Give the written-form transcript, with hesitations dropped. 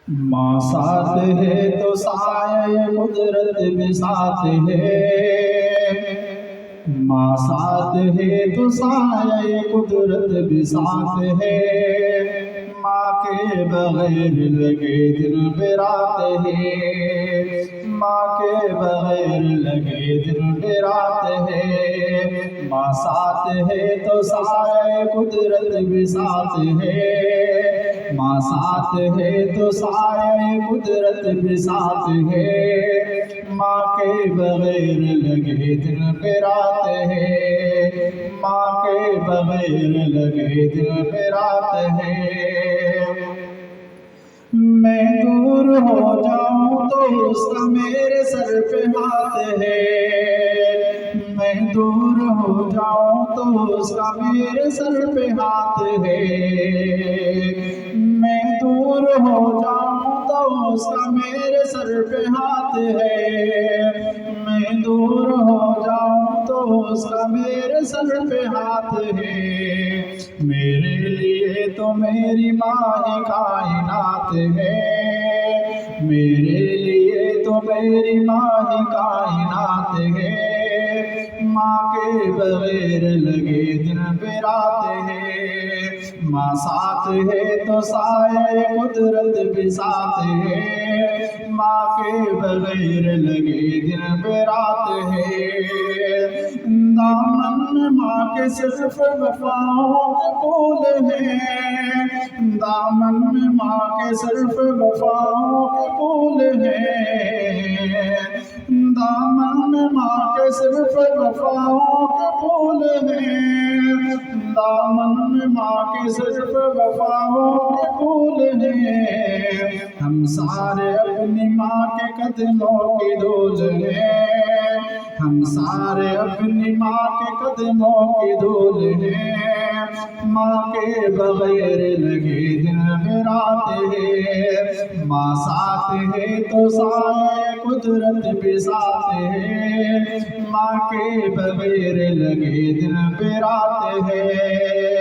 ماں ساتھ ہے تو سایہ قدرت بھی ساتھ ہے، ماں ساتھ ہے تو سایہ قدرت بھی ساتھ ہے، ماں کے بغیر لگے دل پہ رات ہے، ماں کے بغیر لگے دل پہ رات ہے، ماں ساتھ ہے تو سایہ قدرت بھی ساتھ ہے، ماں ساتھ ہے تو سایہ قدرت بھی ساتھ ہے، ماں کے بغیر لگے دل پہ رات ہے، ماں کے بغیر لگے دل پہ رات ہے۔ میں دور ہو جاؤں تو اس کا میرے سر پہ ہاتھ ہے، میں دور ہو جاؤں تو اس کا میرے سر پہ ہاتھ ہے، میں دور ہو جاؤں تو اس کا میرے سر پہ ہاتھ ہے، میں دور ہو جاؤں تو اس کا میرے سر پہ ہاتھ ہے، میرے لیے تو میری ماں ہی کائنات ہے، میرے لیے تو میری ماں ہی کائنات ہے، ماں کے بغیر لگے دل پہ رات ہے، ماں ساتھ ہے تو سایہ قدرت بھی ساتھ ہے، ماں کے بغیر لگے دل پہ رات ہے، دامن ماں کے صرف وفاؤں کے پھول ہیں، دامن ماں کے صرف وفاؤں کے پھول ہیں، دامن ماں کے صرف وفاؤں کے پھول ہیں، دامن ماں کے صرف وفاؤں کے پھول ہیں، ہم سارے اپنی ماں کے قدموں کی دھول ہیں، ہم سارے اپنی ماں کے قدموں کی دھول ہیں، ماں کے بغیر لگے دل پہ رات ہے، ماں ساتھ ہے تو سایہ قدرت بھی ساتھ ہے، ماں کے بغیر لگے دل پہ رات ہے۔